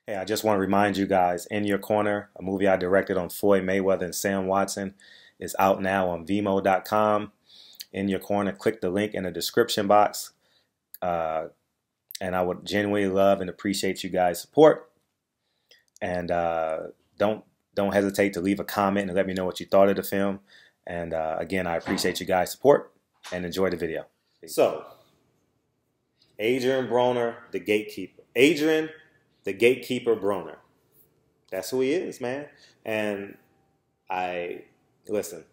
Hey, I just want to remind you guys, In Your Corner, a movie I directed on Floyd Mayweather and Sam Watson, is out now on Vimo.com. In Your Corner, click the link in the description box. Uh, and I would genuinely love and appreciate you guys' support. And don't don't hesitate to leave a comment and let me know what you thought of the film. And again, I appreciate you guys' support and enjoy the video. So, Adrien Broner, the gatekeeper. Adrien, the gatekeeper Broner. That's who he is, man. And listen.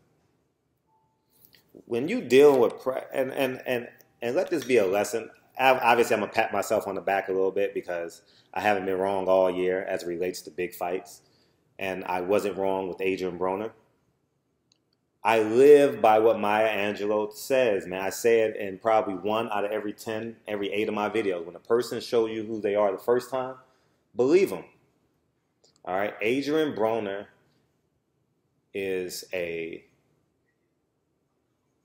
When you deal with and let this be a lesson. Obviously, I'm gonna pat myself on the back a little bit because I haven't been wrong all year as it relates to big fights, and I wasn't wrong with Adrien Broner. I live by what Maya Angelou says, man. I say it in probably 1 out of every 10, every 8 of my videos. When a person shows you who they are the first time, believe them. All right, Adrien Broner is a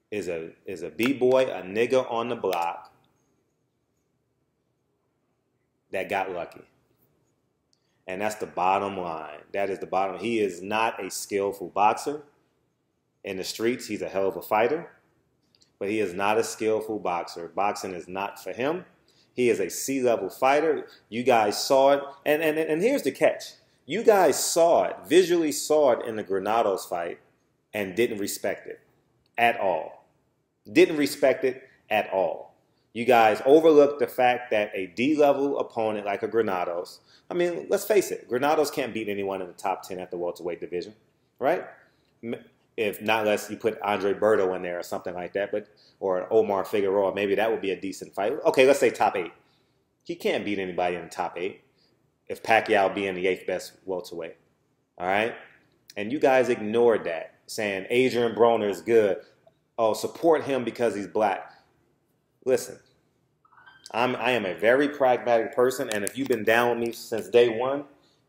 b-boy, a nigga on the block that got lucky. And that's the bottom line. That is the bottom. He is not a skillful boxer. In the streets, he's a hell of a fighter, but he is not a skillful boxer. Boxing is not for him. He is a C-level fighter. You guys saw it. And here's the catch. You guys saw it, visually saw it in the Granados fight and didn't respect it at all. Didn't respect it at all. You guys overlooked the fact that a D-level opponent like a Granados, I mean, let's face it, Granados can't beat anyone in the top 10 at the welterweight division, right? If not, unless you put Andre Berto in there or something like that, or Omar Figueroa, maybe that would be a decent fight. Okay, let's say top 8. He can't beat anybody in the top 8 if Pacquiao being the 8th best welterweight, all right? And you guys ignored that, saying Adrien Broner is good. Oh, support him because he's black. Listen, I am a very pragmatic person, and if you've been down with me since day one,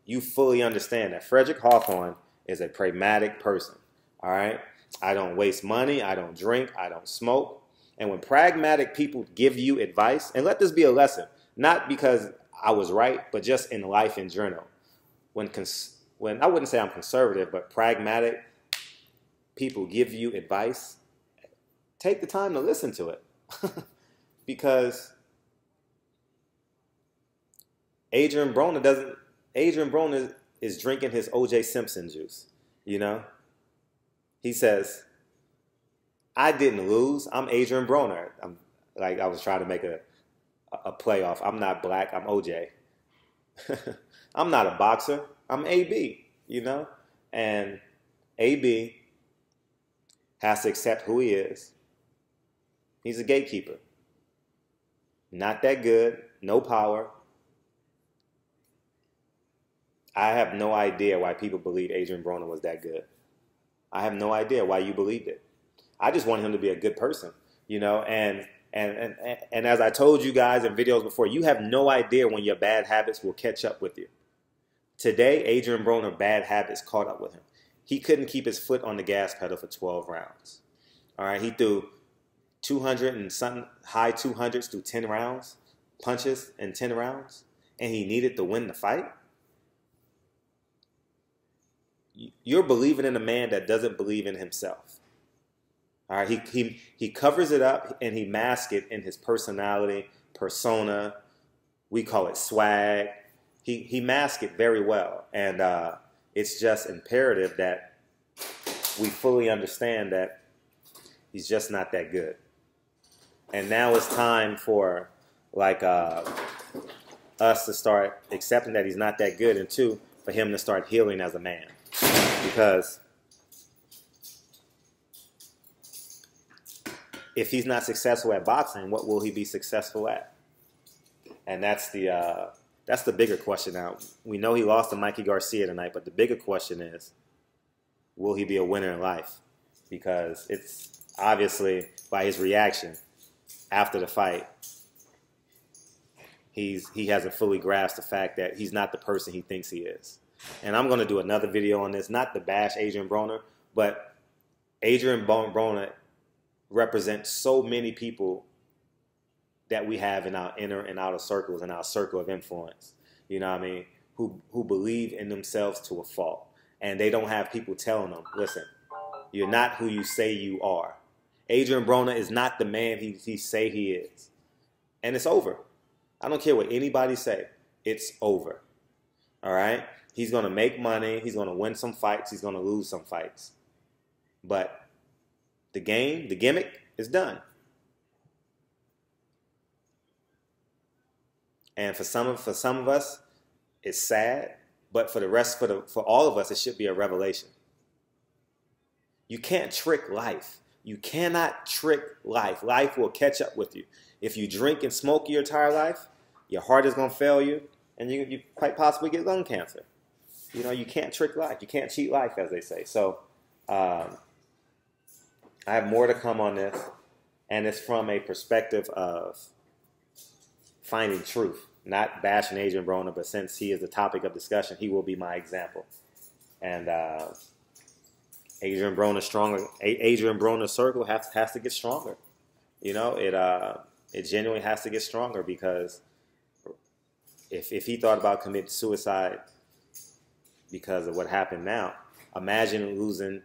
you fully understand that Frederick Hawthorne is a pragmatic person, all right? I don't waste money. I don't drink. I don't smoke. And when pragmatic people give you advice, and let this be a lesson, not because I was right, but just in life in general. When I wouldn't say I'm conservative, but pragmatic people give you advice, take the time to listen to it. Because Adrien Broner is drinking his O.J. Simpson juice, you know? He says, I didn't lose. I'm Adrien Broner. I was trying to make a playoff. I'm not black. I'm OJ. I'm not a boxer. I'm AB, you know? And AB has to accept who he is. He's a gatekeeper. Not that good. No power. I have no idea why people believe Adrien Broner was that good. I have no idea why you believed it. I just wanted him to be a good person, you know? And as I told you guys in videos before, you have no idea when your bad habits will catch up with you. Today, Adrien Broner bad habits caught up with him. He couldn't keep his foot on the gas pedal for 12 rounds. All right, he threw 200 and something, high 200s through 10 rounds, punches in 10 rounds, and he needed to win the fight. You're believing in a man that doesn't believe in himself. All right, he covers it up and he masks it in his personality, persona. We call it swag. He masks it very well, and it's just imperative that we fully understand that he's just not that good. And now it's time for us to start accepting that he's not that good, and 2, for him to start healing as a man. Because if he's not successful at boxing, what will he be successful at? And that's the bigger question now. We know he lost to Mikey Garcia tonight, but the bigger question is, will he be a winner in life? Because it's obviously by his reaction after the fight, he hasn't fully grasped the fact that he's not the person he thinks he is. And I'm going to do another video on this, not to bash Adrien Broner, but Adrien Broner represents so many people that we have in our inner and outer circles, in our circle of influence. You know what I mean? who believe in themselves to a fault. And they don't have people telling them, listen, you're not who you say you are. Adrien Broner is not the man he say he is. And it's over. I don't care what anybody say. It's over. All right? He's going to make money. He's going to win some fights. He's going to lose some fights. But the game, the gimmick is done. And for some of us, it's sad. But for the rest, for all of us, it should be a revelation. You can't trick life. You cannot trick life. Life will catch up with you. If you drink and smoke your entire life, your heart is going to fail you, and you quite possibly get lung cancer. You know, you can't trick life. You can't cheat life, as they say. So I have more to come on this, and it's from a perspective of finding truth, not bashing Adrien Broner, but since he is the topic of discussion, he will be my example. And Adrien Broner's stronger. Adrien Broner's circle has to get stronger. You know, it genuinely has to get stronger, because if he thought about committing suicide because of what happened now, imagine losing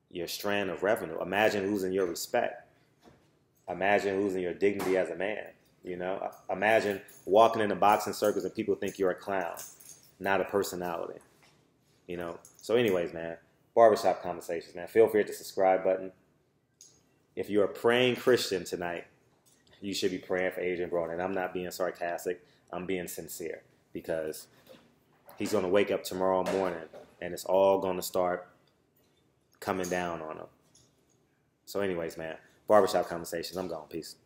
your strand of revenue. Imagine losing your respect. Imagine losing your dignity as a man. You know, imagine walking in the boxing circles and people think you're a clown, not a personality. You know. So, anyways, man, Barbershop Conversations, man. Feel free to hit the subscribe button. If you're a praying Christian tonight, you should be praying for Adrien Broner. And I'm not being sarcastic. I'm being sincere, because he's going to wake up tomorrow morning and it's all going to start coming down on him. So anyways, man, Barbershop Conversations. I'm gone. Peace.